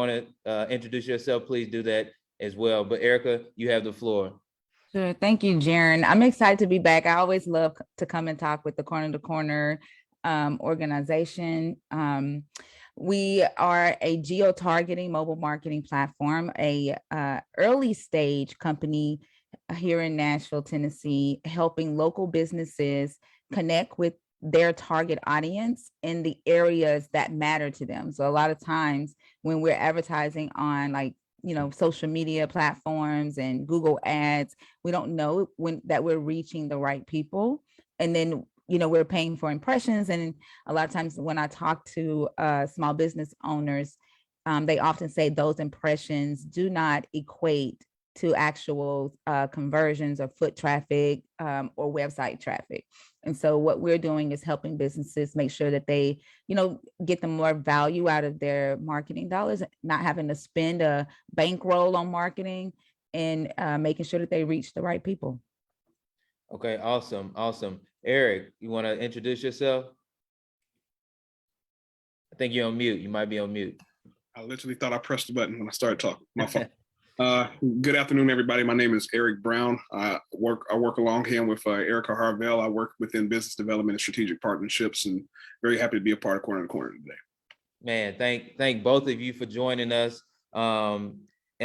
want to introduce yourself, please do that as well. But Erica, you have the floor. Sure. Thank you, Jaren. I'm excited to be back. I always love to come and talk with the Corner to Corner organization. We are a geo-targeting mobile marketing platform, a early stage company here in Nashville, Tennessee, helping local businesses connect with their target audience in the areas that matter to them. So a lot of times when we're advertising on social media platforms and Google ads, we don't know that we're reaching the right people. And then, we're paying for impressions. And a lot of times when I talk to small business owners, they often say those impressions do not equate to actual conversions or foot traffic or website traffic. And so what we're doing is helping businesses make sure that they, get the more value out of their marketing dollars, not having to spend a bankroll on marketing, and making sure that they reach the right people. Okay, awesome. Eric, you want to introduce yourself? I think you're on mute. You might be on mute. I literally thought I pressed the button when I started talking. My fault. Good afternoon, everybody. My name is Eric Brown. I work along with Erica Harvell. I work within business development and strategic partnerships, and very happy to be a part of Corner to Corner today. Man, thank both of you for joining us. And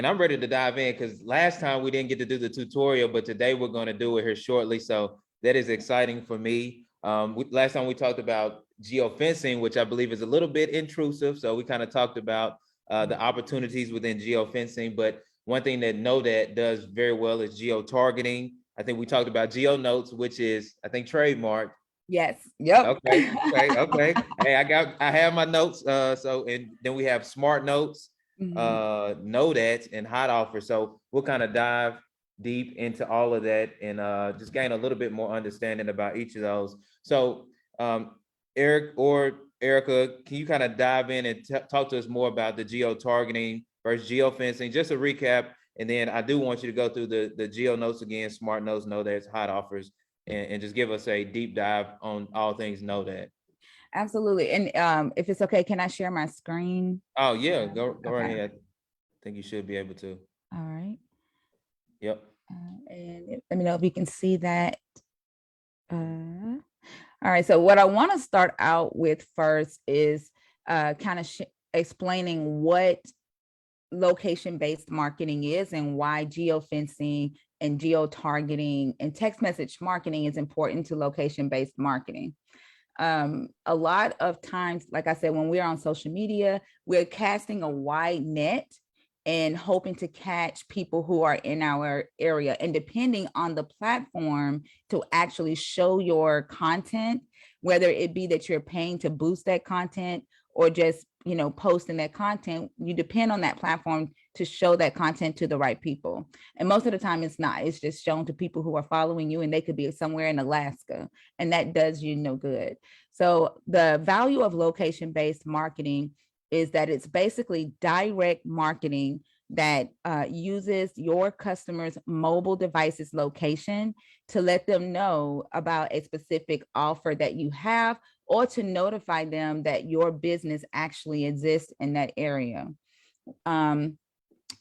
I'm ready to dive in because last time we didn't get to do the tutorial, but today we're going to do it here shortly. So that is exciting for me. Last time we talked about geofencing, which I believe is a little bit intrusive. So we kind of talked about the opportunities within geofencing, but one thing that NODAT does very well is geo-targeting. I think we talked about geo notes, which is, I think, trademarked. Yes. Yep. Okay. Hey, I have my notes. And then we have smart notes, NODAT, and hot offer. So we'll kind of dive deep into all of that and just gain a little bit more understanding about each of those. So Eric or Erica, can you kind of dive in and talk to us more about the geo-targeting versus geofencing? Just a recap, and then I do want you to go through the geo notes again, smart notes, NODAT, hot offers, and just give us a deep dive on all things NODAT. Absolutely. And if it's okay, can I share my screen? Oh yeah, go right ahead. I think you should be able to. All right. Yep. And let me know if you can see that. All right, so what I want to start out with first is kind of explaining what location-based marketing is and why geofencing and geo-targeting and text message marketing is important to location-based marketing. A lot of times, like I said, when we're on social media, we're casting a wide net and hoping to catch people who are in our area, and depending on the platform to actually show your content, whether it be that you're paying to boost that content or just, posting that content, you depend on that platform to show that content to the right people. And most of the time it's not, it's just shown to people who are following you, and they could be somewhere in Alaska, and that does you no good. So the value of location-based marketing is that it's basically direct marketing that uses your customer's mobile device's location to let them know about a specific offer that you have, or to notify them that your business actually exists in that area. In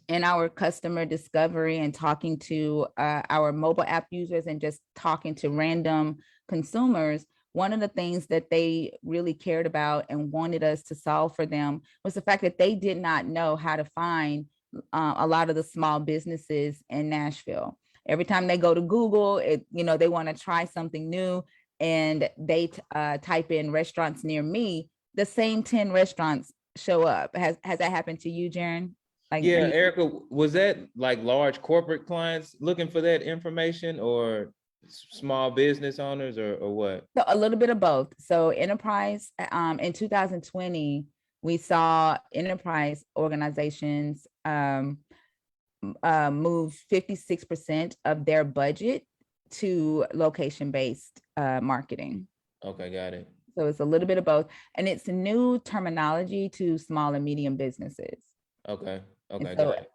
our customer discovery and talking to our mobile app users and just talking to random consumers, one of the things that they really cared about and wanted us to solve for them was the fact that they did not know how to find a lot of the small businesses in Nashville. Every time they go to Google, they want to try something new, and they type in restaurants near me, the same 10 restaurants show up. Has that happened to you, Jaren? Yeah, Erica, was that like large corporate clients looking for that information, or small business owners, or what? So a little bit of both. So enterprise, in 2020, we saw enterprise organizations move 56% of their budget to location-based marketing. Okay, got it. So it's a little bit of both, and it's new terminology to small and medium businesses. Okay, got it.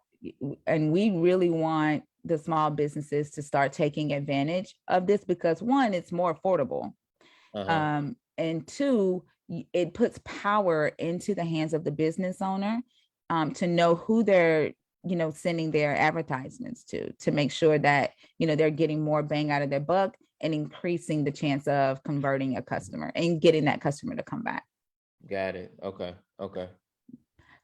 And we really want the small businesses to start taking advantage of this because, one, it's more affordable. And two, it puts power into the hands of the business owner to know who they're, sending their advertisements to make sure that, they're getting more bang out of their buck and increasing the chance of converting a customer and getting that customer to come back. Got it. Okay. Okay.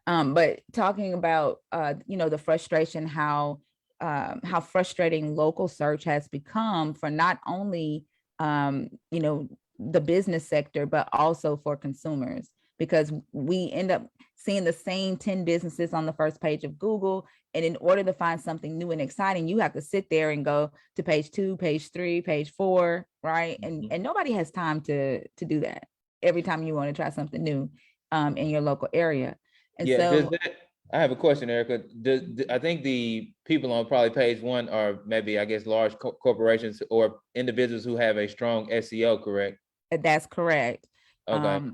But talking about, the frustration, how frustrating local search has become for not only, the business sector, but also for consumers, because we end up seeing the same 10 businesses on the first page of Google. And in order to find something new and exciting, you have to sit there and go to page 2, page 3, page 4, right? Mhm. And nobody has time to do that every time you want to try something new in your local area. And Yeah, does so that, I have a question, Erica. I think the people on probably page 1 are maybe, I guess, large corporations or individuals who have a strong SEO, correct? that's correct. Okay.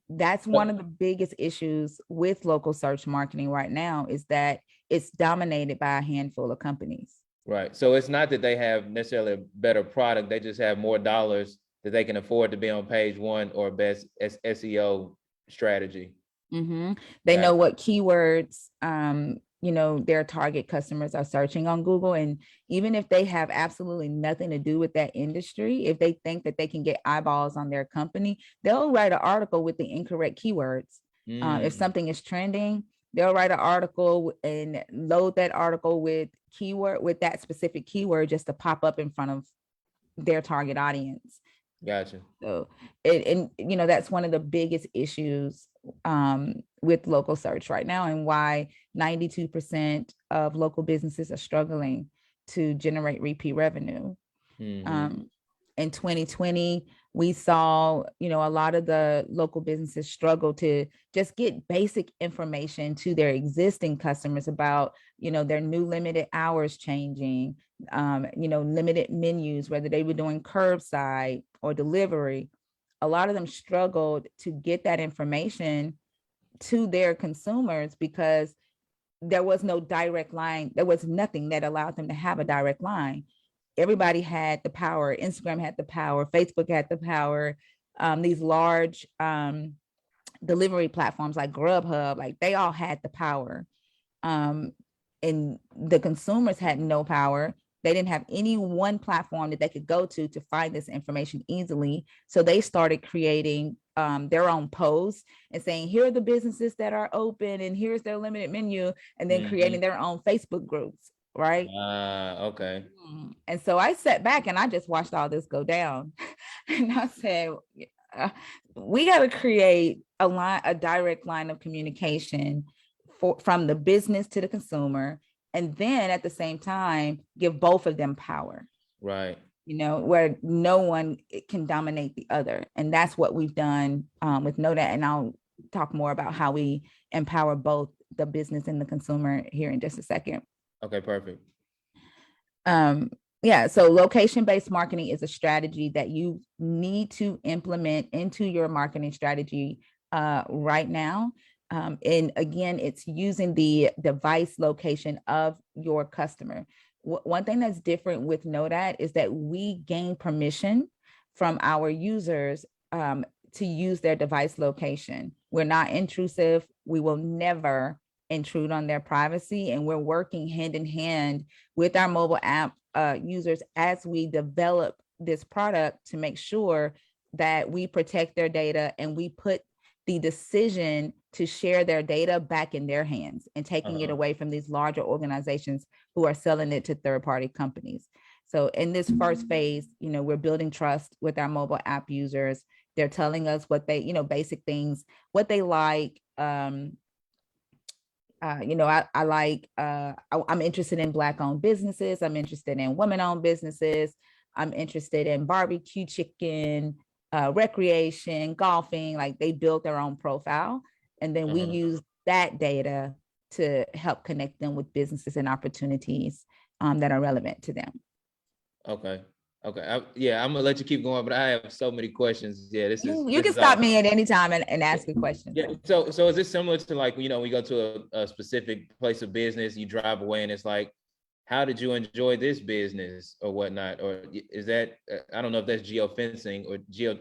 That's one of the biggest issues with local search marketing right now, is that it's dominated by a handful of companies. Right. So it's not that they have necessarily a better product. They just have more dollars that they can afford to be on page 1 or best SEO strategy. Mm-hmm. They Got know it. what keywords, their target customers are searching on Google. And even if they have absolutely nothing to do with that industry, if they think that they can get eyeballs on their company, they'll write an article with the incorrect keywords. If something is trending, they'll write an article and load that article with that specific keyword just to pop up in front of their target audience. Gotcha. So that's one of the biggest issues with local search right now, and why 92% of local businesses are struggling to generate repeat revenue. Mhm. In 2020, we saw, a lot of the local businesses struggle to just get basic information to their existing customers about, their new limited hours changing, limited menus, whether they were doing curbside or delivery. A lot of them struggled to get that information to their consumers because there was no direct line. There was nothing that allowed them to have a direct line. Everybody had the power. Instagram had the power. Facebook had the power. These large delivery platforms like Grubhub, like they all had the power. And the consumers had no power. They didn't have any one platform that they could go to find this information easily. So they started creating their own posts and saying, here are the businesses that are open and here's their limited menu, and then creating their own Facebook groups, right? Okay. And so I sat back and I just watched all this go down. And I said, we got to create a direct line of communication from the business to the consumer, and then at the same time give both of them power, Right. where no one can dominate the other. And that's what we've done with NODAT. And I'll talk more about how we empower both the business and the consumer here in just a second. Okay, perfect. So location-based marketing is a strategy that you need to implement into your marketing strategy right now. And again, it's using the device location of your customer. One thing that's different with NODAT is that we gain permission from our users to use their device location. We're not intrusive. We will never intrude on their privacy. And we're working hand in hand with our mobile app users as we develop this product to make sure that we protect their data and we put the decision to share their data back in their hands and taking it away from these larger organizations who are selling it to third-party companies. So in this first phase, we're building trust with our mobile app users. They're telling us what they, basic things, what they like. I'm interested in Black-owned businesses. I'm interested in women-owned businesses. I'm interested in barbecue chicken, recreation, golfing. Like, they built their own profile. And then we use that data to help connect them with businesses and opportunities that are relevant to them. Okay. I'm gonna let you keep going, but I have so many questions. Yeah, You can stop me at any time and ask a question. Yeah. So is this similar to, like, we go to a specific place of business, you drive away and it's like, how did you enjoy this business or whatnot? Or is that, I don't know if that's geofencing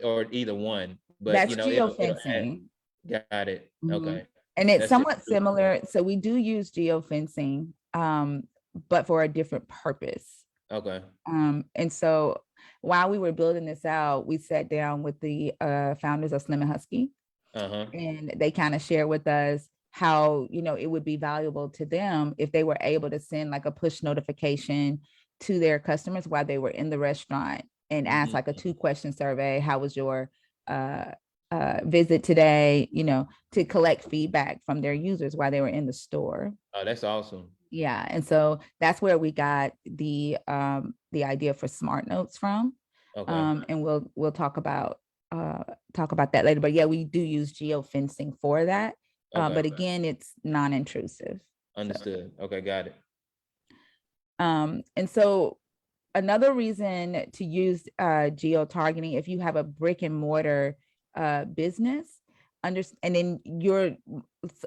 or either one, but that's geofencing. Got it. Mm-hmm. Okay. And it's That's somewhat interesting. similar. So we do use geofencing, but for a different purpose. Okay. And so while we were building this out, we sat down with the founders of Slim and Husky, Uh-huh. and they kind of shared with us how, you know, it would be valuable to them if they were able to send like a push notification to their customers while they were in the restaurant and ask like a 2-question survey. How was your visit today? You know, to collect feedback from their users while they were in the store. Oh, that's awesome. Yeah, and so that's where we got the idea for Smart Notes from. Okay. And we'll talk about that later. But yeah, we do use geofencing for that. Okay. But again, it's non-intrusive. Understood. Okay, got it. And so another reason to use geo-targeting, if you have a brick and mortar business, and then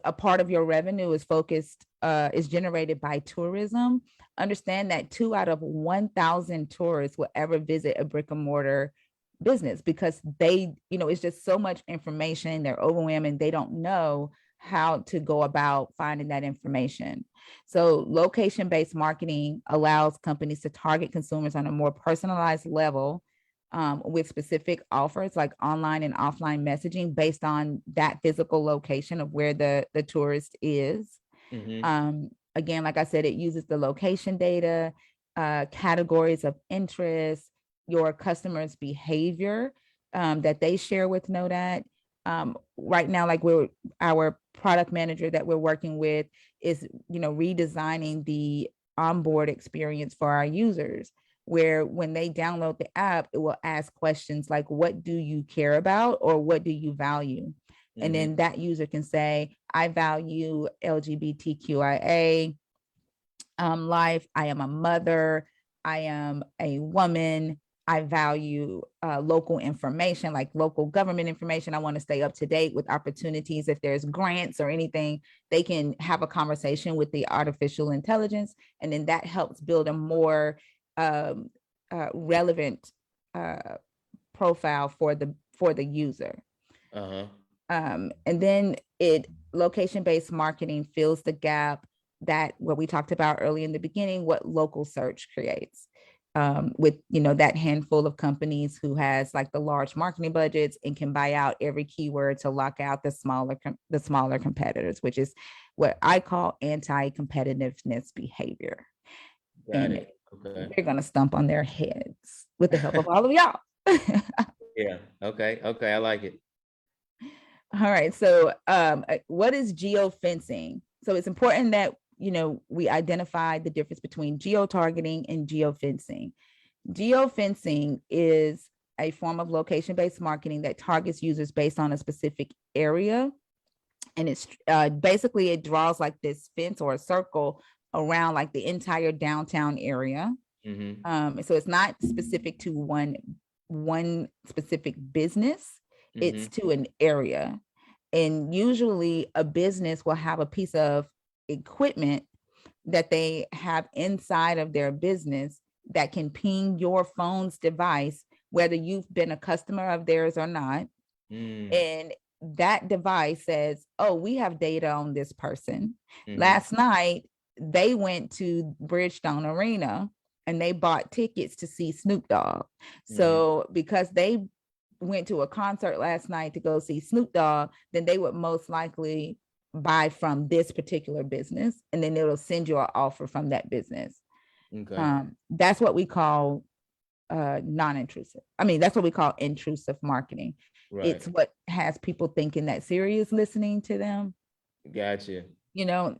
a part of your revenue is focused, is generated by tourism, understand that 2 out of 1,000 tourists will ever visit a brick and mortar business, because they, you know, it's just so much information, they're overwhelmed and they don't know how to go about finding that information. So location-based marketing allows companies to target consumers on a more personalized level, with specific offers like online and offline messaging based on that physical location of where the tourist is. Again, like I said, it uses the location data, categories of interest, your customers' behavior that they share with NODAT. Right now, like our product manager that we're working with is, you know, redesigning the onboard experience for our users, where when they download the app, it will ask questions like, what do you care about, or what do you value? And then that user can say, I value LGBTQIA life. I am a mother. I am a woman. I value local information, like local government information. I want to stay up to date with opportunities. If there's grants or anything, they can have a conversation with the artificial intelligence. And then that helps build a more relevant profile for the user. And then location-based marketing fills the gap that what we talked about early in the beginning, what local search creates. With, you know, that handful of companies who has like the large marketing budgets and can buy out every keyword to lock out the smaller competitors, which is what I call anti-competitiveness behavior. Got it. Okay. They're gonna stump on their heads with the help of all of y'all. Yeah. Okay. Okay. I like it. All right. So what is geofencing? So it's important that, you know, we identify the difference between geo-targeting and geofencing. Geofencing is a form of location-based marketing that targets users based on a specific area. And it's basically, it draws like this fence or a circle around like the entire downtown area. So it's not specific to one specific business. It's to an area. And usually a business will have a piece of equipment that they have inside of their business that can ping your phone's device, whether you've been a customer of theirs or not. And that device says, oh, we have data on this person. Last night, they went to Bridgestone Arena and they bought tickets to see Snoop Dogg. So because they went to a concert last night to go see Snoop Dogg, then they would most likely buy from this particular business, and then it'll send you an offer from that business. That's what we call non-intrusive. I mean, that's what we call intrusive marketing. Right. It's what has people thinking that Siri is listening to them. Gotcha. You know,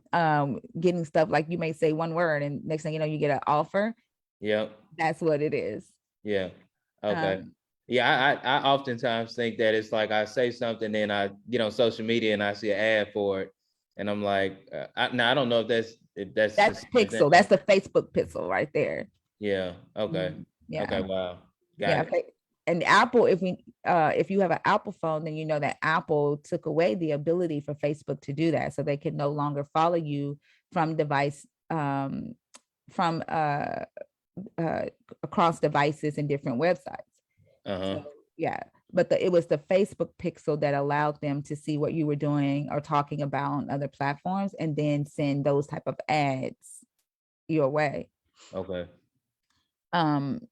getting stuff like you may say one word and next thing you know, you get an offer. Yep. That's what it is. Yeah. Okay. Yeah, I oftentimes think that it's like I say something and I get on social media and I see an ad for it, and I'm like, I don't know if that's Pixel. That's the Facebook pixel right there. Yeah. Okay. Yeah. Okay. Wow. Got it. And Apple, if you have an Apple phone, then you know that Apple took away the ability for Facebook to do that, so they can no longer follow you from device from across devices and different websites. So, yeah. but it was the Facebook pixel that allowed them to see what you were doing or talking about on other platforms and then send those type of ads your way. Okay. And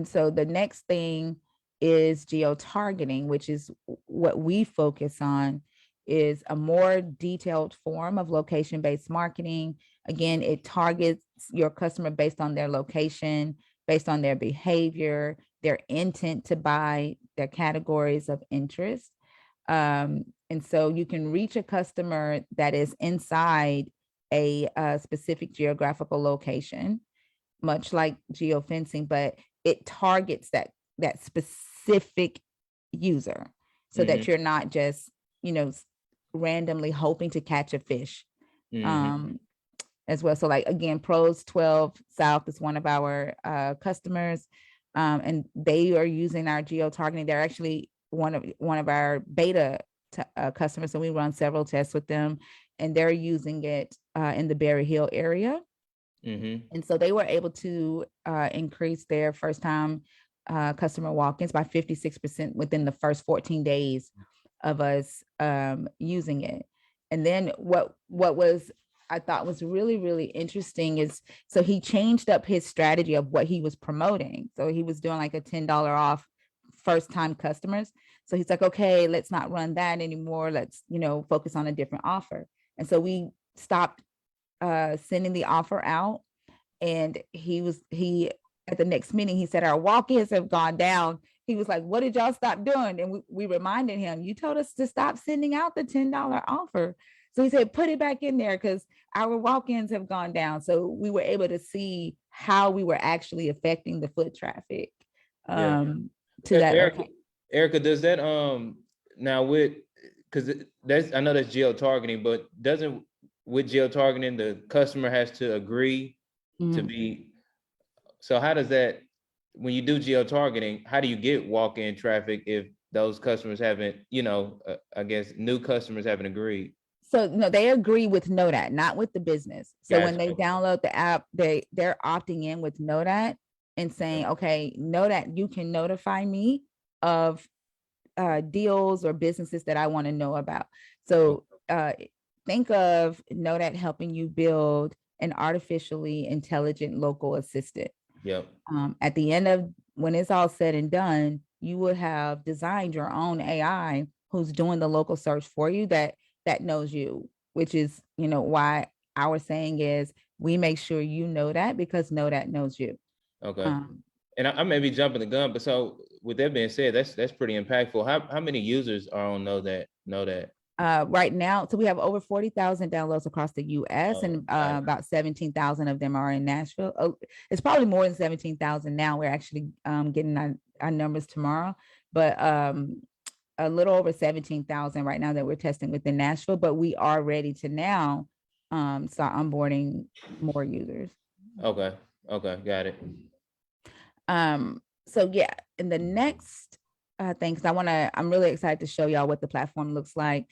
so the next thing is geo-targeting, which is what we focus on, is a more detailed form of location-based marketing. Again, it targets your customer based on their location, based on their behavior, their intent to buy, their categories of interest. And so you can reach a customer that is inside a specific geographical location, much like geofencing, but it targets that specific user so that you're not just, randomly hoping to catch a fish. As well. So like, again, Pros 12 South is one of our customers, and they are using our geo-targeting. They're actually one of our beta customers, and we run several tests with them, and they're using it in the Berry Hill area. And so they were able to increase their first time customer walk-ins by 56% within the first 14 days of us using it. And then what was I thought was really, really interesting is, so he changed up his strategy of what he was promoting. So he was doing like a $10 off first time customers. So he's like, okay, let's not run that anymore. Let's, focus on a different offer. And so we stopped sending the offer out. And he at the next meeting, he said, our walk-ins have gone down. He was like, what did y'all stop doing? And we reminded him, you told us to stop sending out the $10 offer. So he said, put it back in there because our walk-ins have gone down. So we were able to see how we were actually affecting the foot traffic to that. Erica, does that now because I know that's geo-targeting, but with geo-targeting, the customer has to agree to be. So how does that, when you do geo-targeting, how do you get walk-in traffic if those customers haven't, I guess new customers haven't agreed? So no, they agree with NODAT, not with the business. So Gotcha. when they download the app, they're opting in with NODAT and saying, okay, NODAT, you can notify me of deals or businesses that I want to know about. So think of NODAT helping you build an artificially intelligent local assistant. Yep. At the end of when it's all said and done, you would have designed your own AI who's doing the local search for you that knows you, which is, why our saying is we make sure you know that because NODAT knows you. Okay. And I may be jumping the gun, but so with that being said, that's pretty impactful. How many users are on NODAT? Right now, so we have over 40,000 downloads across the US and about 17,000 of them are in Nashville. It's probably more than 17,000 now. We're actually getting our numbers tomorrow, but a little over 17,000 right now that we're testing within Nashville, but we are ready to now start onboarding more users. Okay, got it. So yeah, in the next thing, because I'm really excited to show y'all what the platform looks like.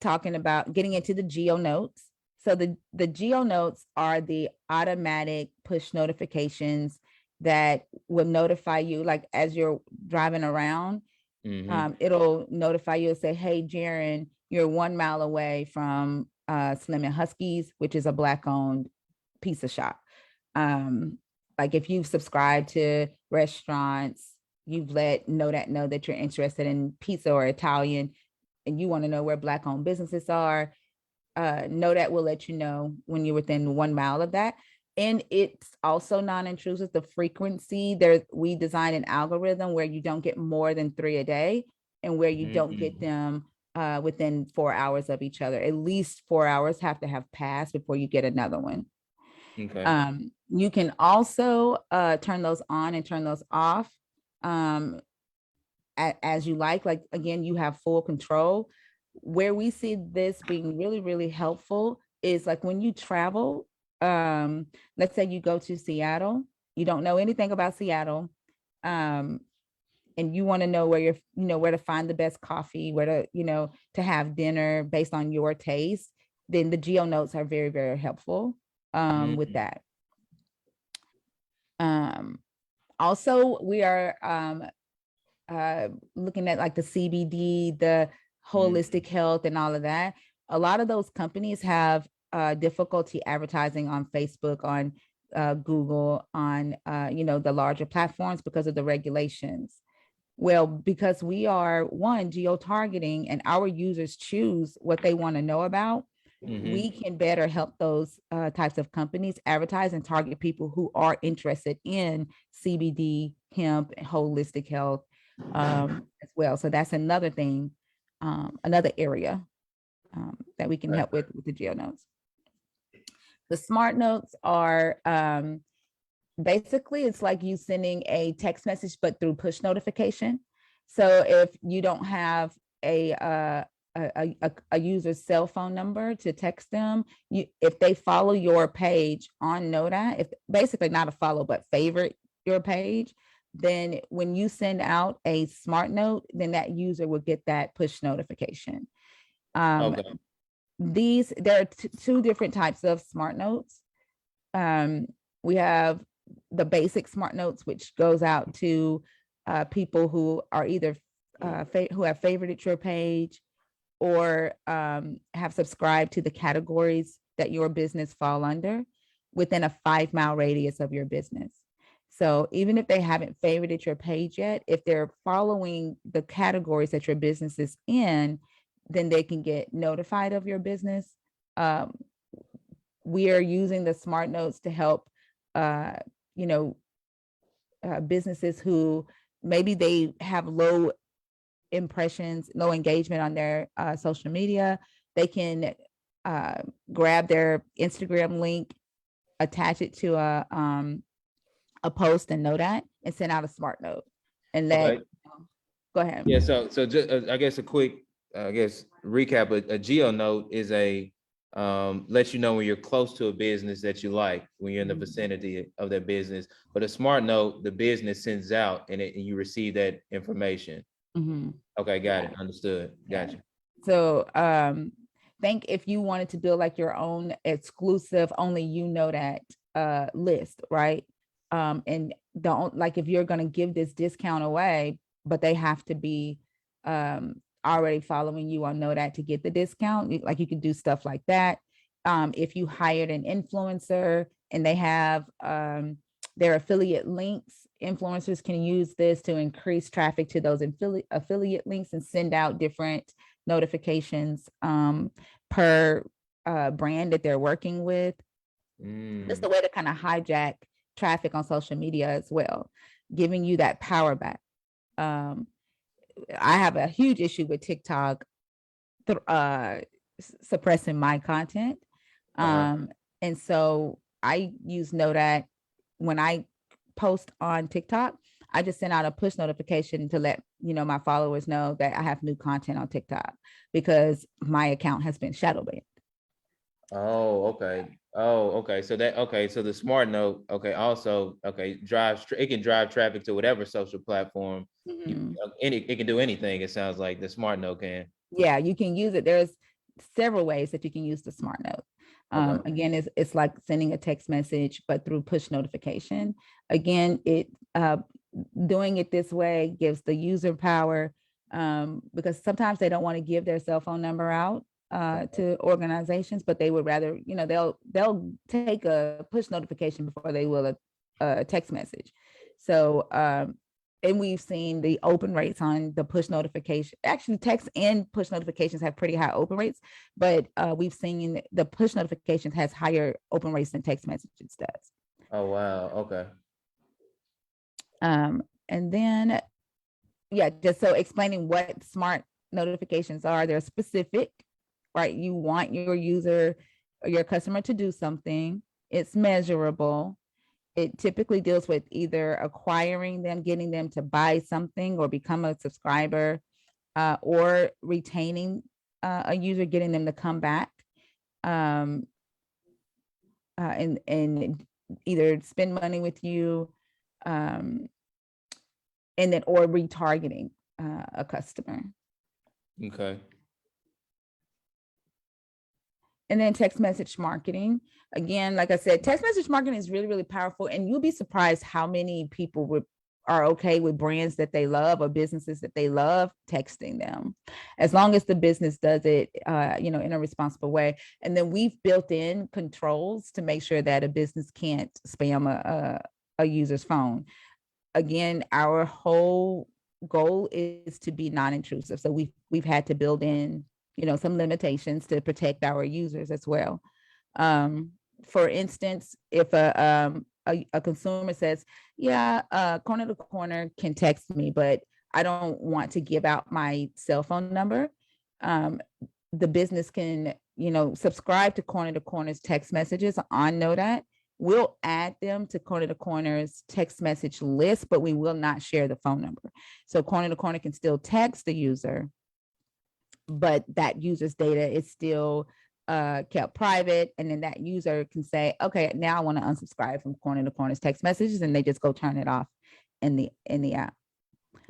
Talking about getting into the geo notes. So the geo notes are the automatic push notifications that will notify you, like as you're driving around. It'll notify you and say, hey, Jaron, you're 1 mile away from Slim and Huskies, which is a Black-owned pizza shop. Like if you've subscribed to restaurants, you've let NODAT know that you're interested in pizza or Italian, and you want to know where Black-owned businesses are, NODAT will let you know when you're within 1 mile of that. And it's also non-intrusive. The frequency, we designed an algorithm where you don't get more than 3 a day and where you don't get them within 4 hours of each other. At least 4 hours have to have passed before you get another one. Okay. You can also turn those on and turn those off as you like. Like, again, you have full control. Where we see this being really, really helpful is like when you travel, let's say you go to Seattle, you don't know anything about Seattle, and you want to know where where to find the best coffee, where to, to have dinner based on your taste, then the geo notes are very, very helpful with that. Also, we are looking at like the CBD, the holistic health and all of that, a lot of those companies have difficulty advertising on Facebook, on Google, on the larger platforms because of the regulations. Well, because we are geo-targeting and our users choose what they want to know about, we can better help those types of companies advertise and target people who are interested in CBD, hemp, and holistic health as well. So that's another thing, another area that we can help with the geo notes. The smart notes are basically, it's like you sending a text message, but through push notification. So if you don't have a user's cell phone number to text them, if they follow your page on NODAT, if basically not a follow, but favorite your page, then when you send out a smart note, then that user will get that push notification. Okay. There are two different types of smart notes. We have the basic smart notes, which goes out to people who are either who have favorited your page or have subscribed to the categories that your business fall under within a 5-mile radius of your business. So even if they haven't favorited your page yet, if they're following the categories that your business is in, then they can get notified of your business. We are using the smart notes to help businesses who maybe they have low impressions, low engagement on their social media. They can grab their Instagram link, attach it to a post and NODAT, and send out a smart note and let go ahead. Yeah, so just I guess a quick recap. A geo note is a lets you know when you're close to a business that you like, when you're in the vicinity of that business. But a smart note, the business sends out and you receive that information. Okay, got it. Understood. Gotcha. So think if you wanted to build like your own exclusive, only you know that list, right? And don't, like, if you're going to give this discount away, but they have to be already following you on NODAT to get the discount, like you can do stuff like that. If you hired an influencer and they have their affiliate links, influencers can use this to increase traffic to those affiliate links and send out different notifications per brand that they're working with. It's the way to kind of hijack traffic on social media as well, giving you that power back. I have a huge issue with TikTok suppressing my content. And so I use NODAT when I post on TikTok. I just send out a push notification to let my followers know that I have new content on TikTok because my account has been shadow banned. Oh, okay. So the smart note, also, it can drive traffic to whatever social platform. It can do anything. It sounds like the smart note can. Yeah, you can use it. There's several ways that you can use the smart note. Again, it's like sending a text message, but through push notification. Again, doing it this way gives the user power because sometimes they don't want to give their cell phone number out to organizations, but they would rather, they'll take a push notification before they will a text message. So, and we've seen the open rates on the push notification. Actually, text and push notifications have pretty high open rates, but we've seen the push notifications has higher open rates than text messages does. Oh, wow. Okay. And then, just so explaining what smart notifications are, they're specific, right? You want your user or your customer to do something. It's measurable. It typically deals with either acquiring them, getting them to buy something or become a subscriber, or retaining a user, getting them to come back and either spend money with you, and then or retargeting a customer. Okay. And then text message marketing. Again, like I said, text message marketing is really, really powerful. And you'll be surprised how many people are okay with brands that they love or businesses that they love, texting them, as long as the business does it, in a responsible way. And then we've built in controls to make sure that a business can't spam a user's phone. Again, our whole goal is to be non-intrusive. So we've had to build in, some limitations to protect our users as well. For instance, if a consumer says, yeah, corner to corner can text me, but I don't want to give out my cell phone number, the business can, subscribe to corner to corner's text messages on NODAT. We'll add them to corner to corner's text message list, but we will not share the phone number. So corner to corner can still text the user, but that user's data is still kept private. And then that user can say, okay, now I want to unsubscribe from corner to corner's text messages, and they just go turn it off in the app.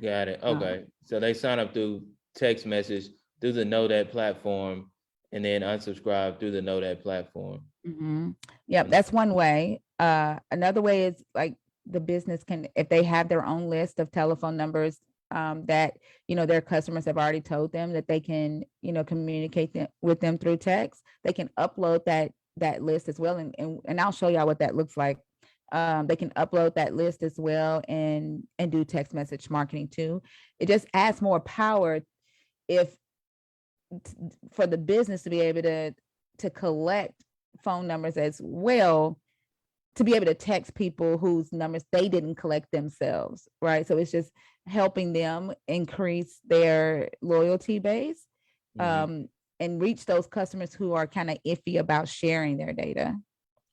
Got it. Okay. So they sign up through text message through the NODAT platform and then unsubscribe through the NODAT platform. Mm-hmm. Yep, that's one way. Another way is like the business can, if they have their own list of telephone numbers that their customers have already told them that they can communicate with them through text, they can upload that list as well, and I'll show y'all what that looks like. They can upload that list as well and do text message marketing too. It just adds more power for the business to be able to collect phone numbers as well, to be able to text people whose numbers they didn't collect themselves, right? So it's just helping them increase their loyalty base, and reach those customers who are kind of iffy about sharing their data.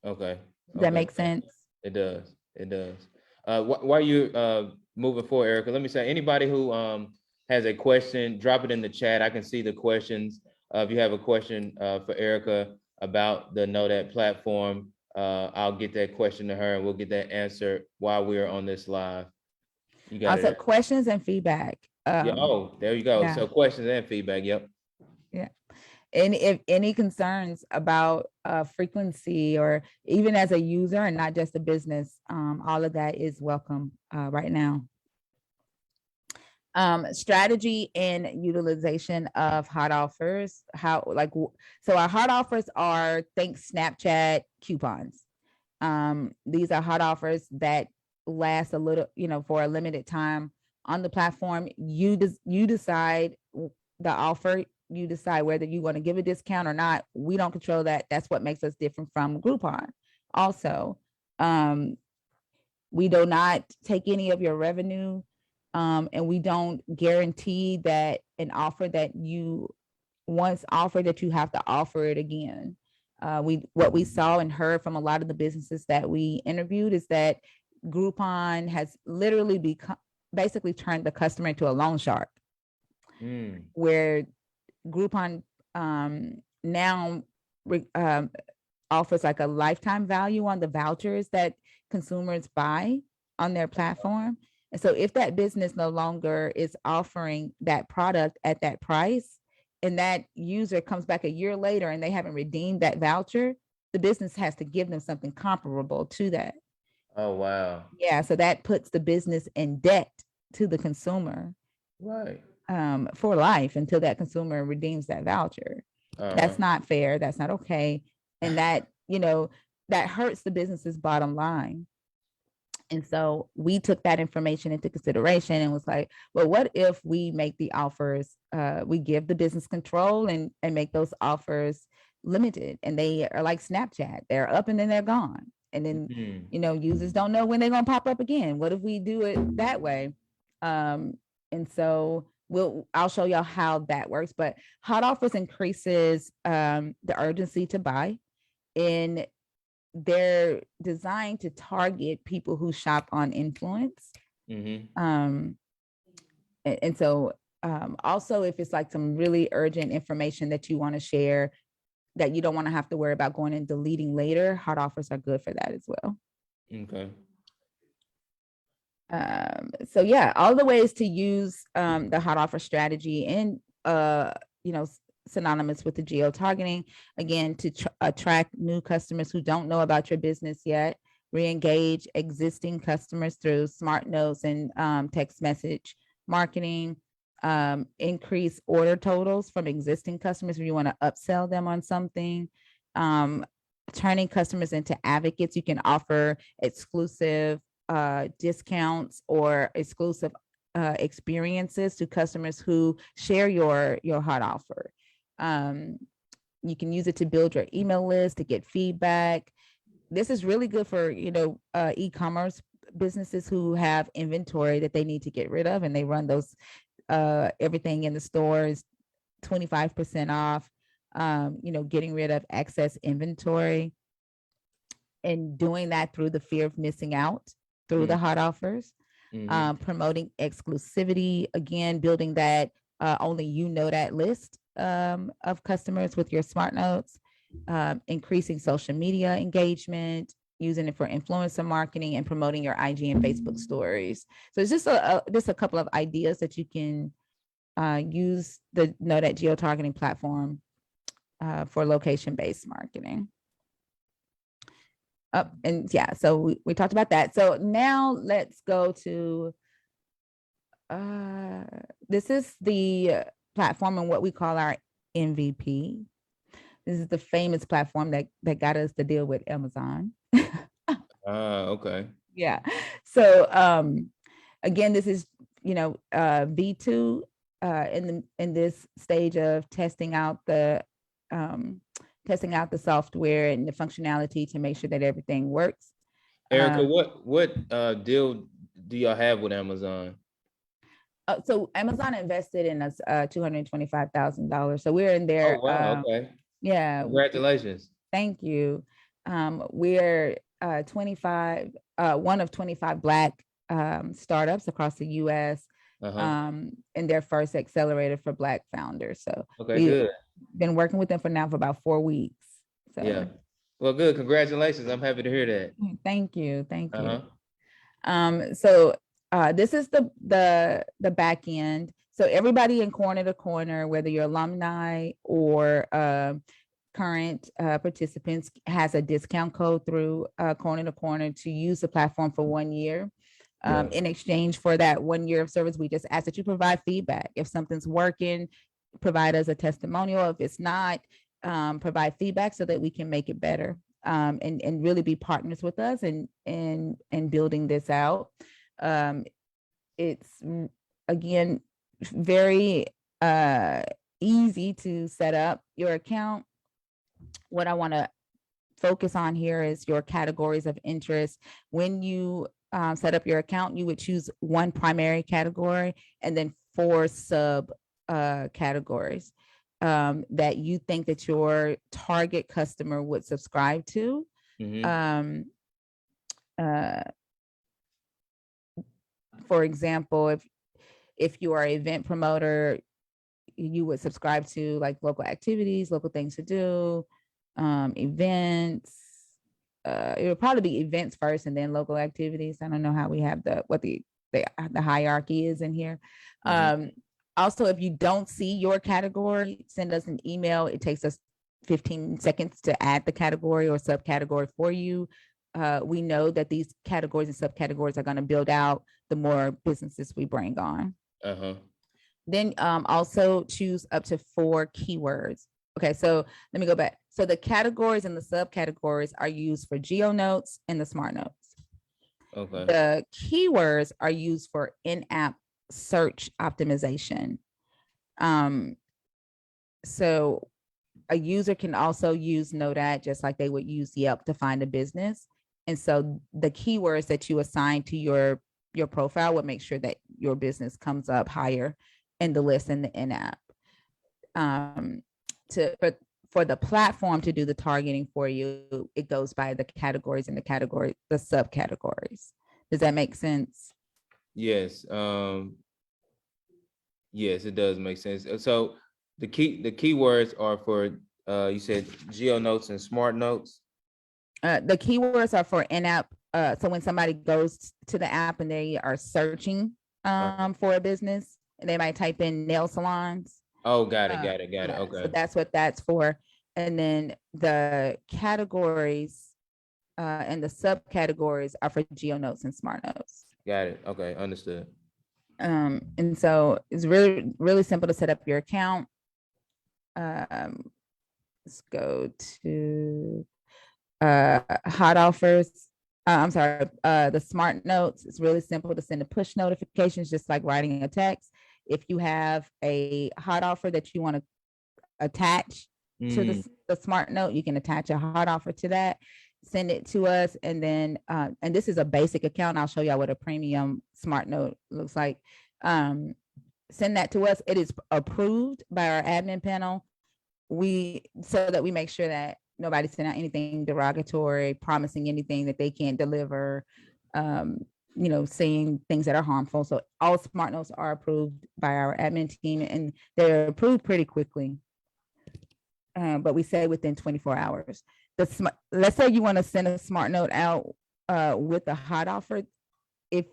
Okay. Does that make sense? It does. It does. While you're moving forward, Erica, let me say, anybody who has a question, drop it in the chat. I can see the questions. If you have a question for Erica about the NODAT platform, I'll get that question to her and we'll get that answer while we're on this live. You got Also, it. questions and feedback. Yeah. Oh, there you go. Yeah. So questions and feedback. Yep. Yeah. And if any concerns about frequency, or even as a user and not just a business, all of that is welcome right now. Strategy and utilization of hot offers. So our hot offers are, think Snapchat coupons. These are hot offers that last a little, for a limited time on the platform. You decide the offer. You decide whether you want to give a discount or not. We don't control that. That's what makes us different from Groupon. Also, we do not take any of your revenue, and we don't guarantee that an offer that you once offered that you have to offer it again. What we saw and heard from a lot of the businesses that we interviewed is that Groupon has literally basically turned the customer into a loan shark, where Groupon now offers like a lifetime value on the vouchers that consumers buy on their platform. And so if that business no longer is offering that product at that price, and that user comes back a year later and they haven't redeemed that voucher, the business has to give them something comparable to that. Oh, wow. Yeah. So that puts the business in debt to the consumer. Right. For life until that consumer redeems that voucher. That's not fair. That's not okay. And that, that hurts the business's bottom line. And so we took that information into consideration and was like, well, what if we make the offers, we give the business control and make those offers limited, and they are like Snapchat. They're up and then they're gone. And then, users don't know when they're going to pop up again. What if we do it that way? And so I'll show y'all how that works. But hot offers increases the urgency to buy, and they're designed to target people who shop on influence. And so also, if it's like some really urgent information that you want to share that you don't want to have to worry about going and deleting later, hot offers are good for that as well. Okay. So yeah, all the ways to use the hot offer strategy and synonymous with the geo targeting, again, to attract new customers who don't know about your business yet. re-engage existing customers through smart notes and text message marketing, increase order totals from existing customers if you want to upsell them on something, turning customers into advocates. You can offer exclusive discounts or exclusive experiences to customers who share your hot offer. You can use it to build your email list, to get feedback. This is really good for, e-commerce businesses who have inventory that they need to get rid of, and they run those, everything in the store is 25% off, getting rid of excess inventory and doing that through the fear of missing out through the hot offers, promoting exclusivity, again, building that only you know that list of customers with your smart notes, increasing social media engagement, using it for influencer marketing, and promoting your IG and Facebook stories. So it's just a couple of ideas that you can use the NODAT geo-targeting platform for location-based marketing. So we talked about that. So now let's go to, this is the platform and what we call our MVP. This is the famous platform that got us to deal with Amazon. Okay. Yeah. So again, this is V2 in this stage of testing out the software and the functionality to make sure that everything works. Erica, what deal do y'all have with Amazon? So Amazon invested in us $225,000. So we're in there. Oh, wow. Okay. Yeah. Congratulations. Thank you. We're 25, one of 25 Black startups across the US, and their first accelerator for Black founders. So okay, good. Been working with them for about 4 weeks. So yeah. Well, good. Congratulations. I'm happy to hear that. Thank you. Thank you. So this is the back end. So everybody in Corner to Corner, whether you're alumni or current participants, has a discount code through Corner to Corner to use the platform for 1 year. In exchange for that 1 year of service, we just ask that you provide feedback. If something's working, provide us a testimonial. If it's not, provide feedback so that we can make it better, and really be partners with us and building this out. It's again very easy to set up your account. What I want to focus on here is your categories of interest. When you set up your account, you would choose one primary category and then 4 sub categories that you think that your target customer would subscribe to. For example, if you are an event promoter, you would subscribe to like local activities, local things to do, events. It would probably be events first and then local activities. I don't know how we have the hierarchy is in here. Also, if you don't see your category, send us an email. It takes us 15 seconds to add the category or subcategory for you. We know that these categories and subcategories are going to build out the more businesses we bring on. Then also choose up to 4 keywords. Okay, so let me go back. So the categories and the subcategories are used for geo notes and the smart notes. Okay. The keywords are used for in-app search optimization. So a user can also use NODAT just like they would use Yelp to find a business. And so the keywords that you assign to your profile would make sure that your business comes up higher in the list in the in-app. For the platform to do the targeting for you, it goes by the categories and the subcategories. Does that make sense? Yes. Yes, it does make sense. So the keywords are for you said geo notes and smart notes. The keywords are for in-app. So when somebody goes to the app and they are searching for a business, and they might type in nail salons. Oh, got it. Okay. So that's what that's for. And then the categories and the subcategories are for geo notes and smart notes. Got it. Okay, understood. And so it's really, really simple to set up your account. Let's go to hot offers. I'm sorry, the smart notes. It's really simple to send a push notifications, just like writing a text. If you have a hot offer that you want to attach to the smart note, you can attach a hot offer to that, send it to us, and then and this is a basic account. I'll show y'all what a premium smart note looks like. Send that to us. It is approved by our admin panel. So that we make sure that nobody sent out anything derogatory, promising anything that they can't deliver, saying things that are harmful. So all smart notes are approved by our admin team, and they're approved pretty quickly. But we say within 24 hours. Let's say you want to send a smart note out with a hot offer. If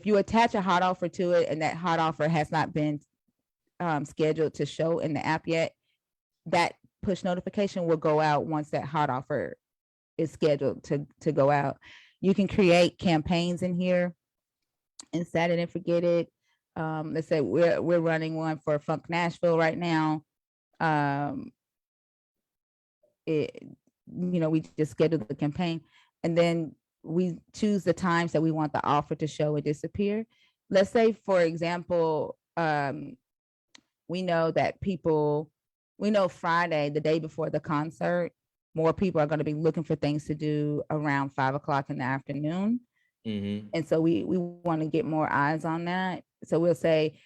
you attach a hot offer to it and that hot offer has not been scheduled to show in the app yet, that push notification will go out once that hot offer is scheduled to go out. You can create campaigns in here and set it and forget it. Let's say we're running one for Funk Nashville right now. We just scheduled the campaign, and then we choose the times that we want the offer to show and disappear. Let's say, for example, we know Friday, the day before the concert, more people are going to be looking for things to do around 5:00 in the afternoon. Mm-hmm. And so we want to get more eyes on that. So we'll say,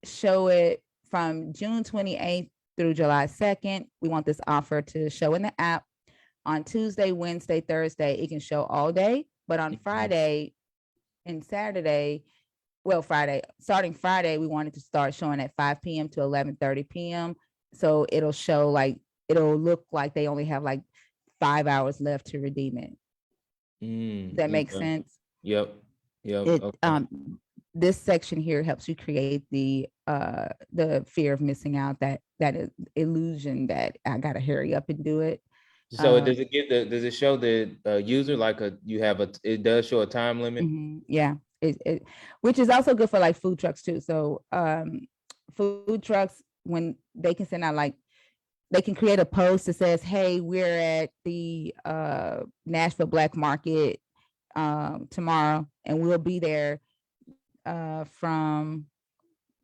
show it from June 28th through July 2nd. We want this offer to show in the app. On Tuesday, Wednesday, Thursday, it can show all day. But on Friday and Saturday, starting Friday, we wanted to start showing at 5 p.m. to 11:30 p.m. So it'll look like they only have like 5 hours left to redeem it. Does that make sense? Yep. Okay. This section here helps you create the fear of missing out, that illusion that I gotta hurry up and do it. So does it show the user it does show a time limit? Yeah, it which is also good for like food trucks too. So food trucks, when they can send out, like, they can create a post that says, hey, we're at the Nashville Black Market tomorrow, and we'll be there from,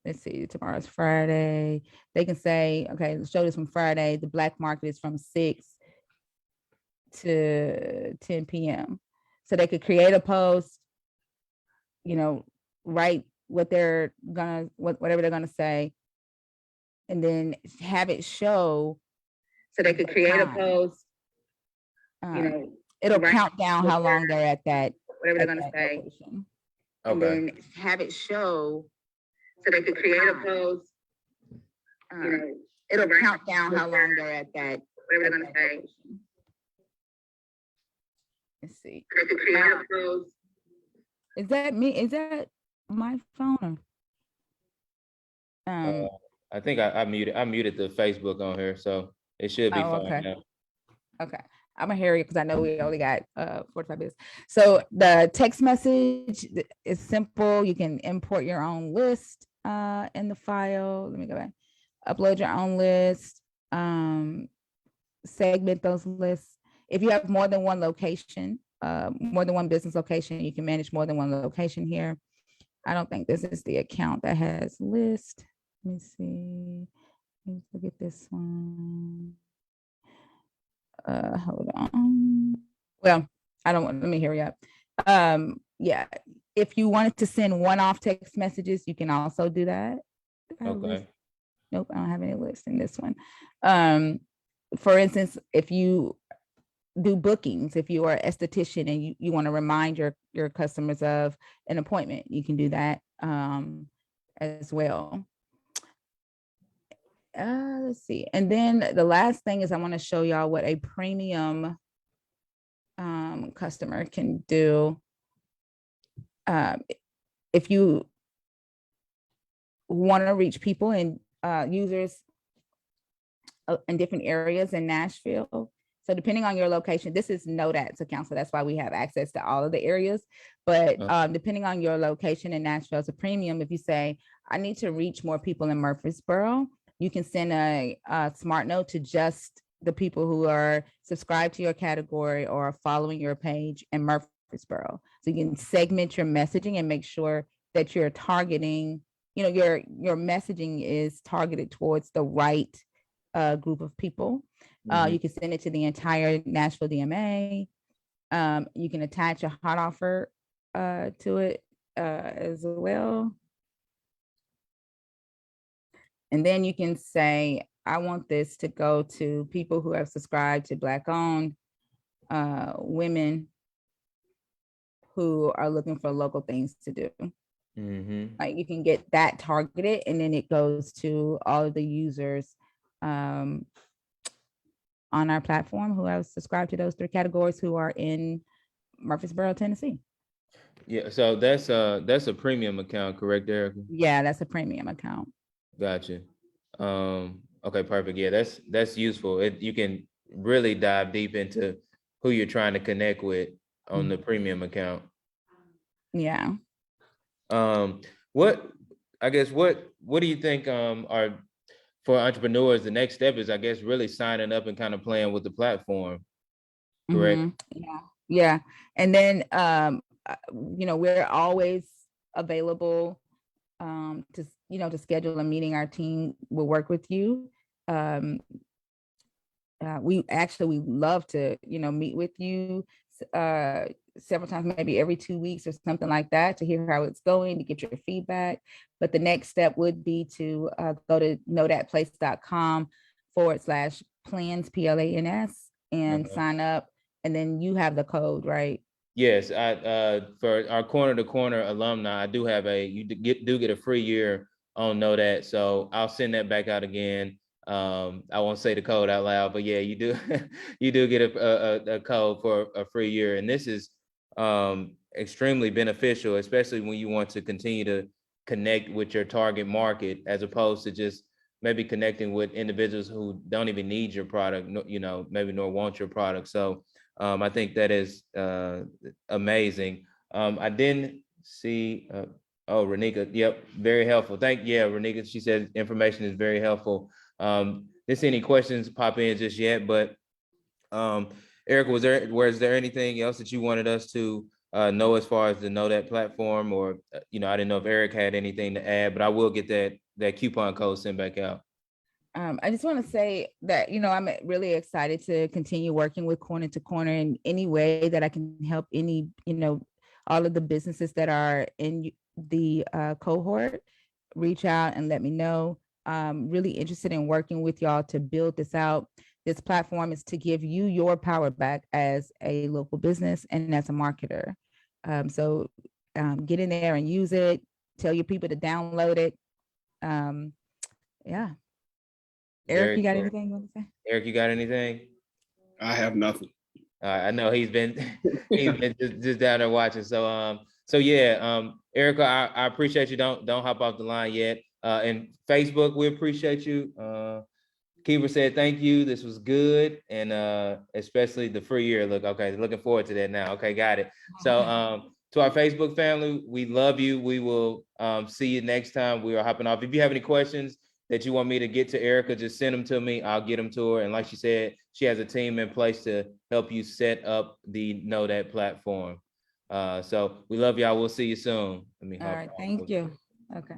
let's see, tomorrow's Friday. They can say, okay, let's show this from Friday. The Black Market is from 6 to 10 p.m. So they could create a post, write whatever they're gonna say, and then have it show. So they could create a post, it'll count down how long they're at that, whatever they're gonna say. Location. Okay. And then have it show. So they could create a post, it'll count down how long they're at that, whatever they're gonna say. Location. Let's see. They could create a post. Is that me? Is that my phone? I think I muted the Facebook on here, so it should be fine now. Okay. I'm gonna hear you because I know we only got 45 minutes. So the text message is simple. You can import your own list in the file. Let me go back. Upload your own list. Segment those lists. If you have more than one location, more than one business location, you can manage more than one location here. I don't think this is the account that has list. Let me see. Let's look at this one. Hold on. Well, let me hurry up. Yeah, if you wanted to send one-off text messages, you can also do that. Okay. Nope, I don't have any list in this one. For instance, if you do bookings, if you are an esthetician and you want to remind your customers of an appointment, you can do that as well. Let's see. And then the last thing is I want to show y'all what a premium customer can do. If you want to reach people and users in different areas in Nashville, So depending on your location, this is NODAT's account. So that's why we have access to all of the areas. But depending on your location in Nashville, it's a premium. If you say, I need to reach more people in Murfreesboro, you can send a smart note to just the people who are subscribed to your category or are following your page in Murfreesboro. So you can segment your messaging and make sure that you're targeting, your messaging is targeted towards the right group of people. You can send it to the entire Nashville DMA. You can attach a hot offer to it as well. And then you can say, I want this to go to people who have subscribed to Black-owned women who are looking for local things to do. Like you can get that targeted, and then it goes to all of the users on our platform who have subscribed to those 3 categories who are in Murfreesboro, Tennessee. Yeah, so that's a premium account, correct, Erica? Yeah, that's a premium account. Gotcha. Okay, perfect. Yeah, that's useful. You can really dive deep into who you're trying to connect with on the premium account. Yeah. What do you think are for entrepreneurs, the next step is, I guess, really signing up and kind of playing with the platform, correct? Yeah. And then we're always available to schedule a meeting. Our team will work with you. We love to meet with you several times, maybe every 2 weeks or something like that, to hear how it's going, to get your feedback. But the next step would be to go to nodatplace.com/plans, PLANS, and sign up. And then you have the code, right? Yes, for our corner to corner alumni, I do have you get a free year on NODAT, so I'll send that back out again. I won't say the code out loud, but yeah, you do you do get a code for a free year, and this is extremely beneficial, especially when you want to continue to connect with your target market, as opposed to just maybe connecting with individuals who don't even need your product, maybe nor want your product. So I think that is amazing. I didn't see. Renika, yep, very helpful. Renika, she said information is very helpful. Didn't see any questions pop in just yet, but Erica, was there anything else that you wanted us to know as far as the NODAT platform, or I didn't know if Eric had anything to add, but I will get that coupon code sent back out. I just want to say that, I'm really excited to continue working with Corner to Corner in any way that I can help all of the businesses that are in the cohort. Reach out and let me know. Really interested in working with y'all to build this out. This platform is to give you your power back as a local business and as a marketer. So get in there and use it. Tell your people to download it. Yeah. Eric, you got anything you want to say? Eric, you got anything? I have nothing. I know he's been just down there watching. So yeah, Erica, I appreciate you. Don't hop off the line yet. And Facebook, we appreciate you. Keeper said thank you. This was good, and especially the free year. Looking forward to that now. Okay, got it. So to our Facebook family, we love you. We will see you next time. We are hopping off. If you have any questions that you want me to get to Erica, just send them to me. I'll get them to her. And like she said, she has a team in place to help you set up the NODAT platform. So we love y'all. We'll see you soon. All right. Thank you. Okay.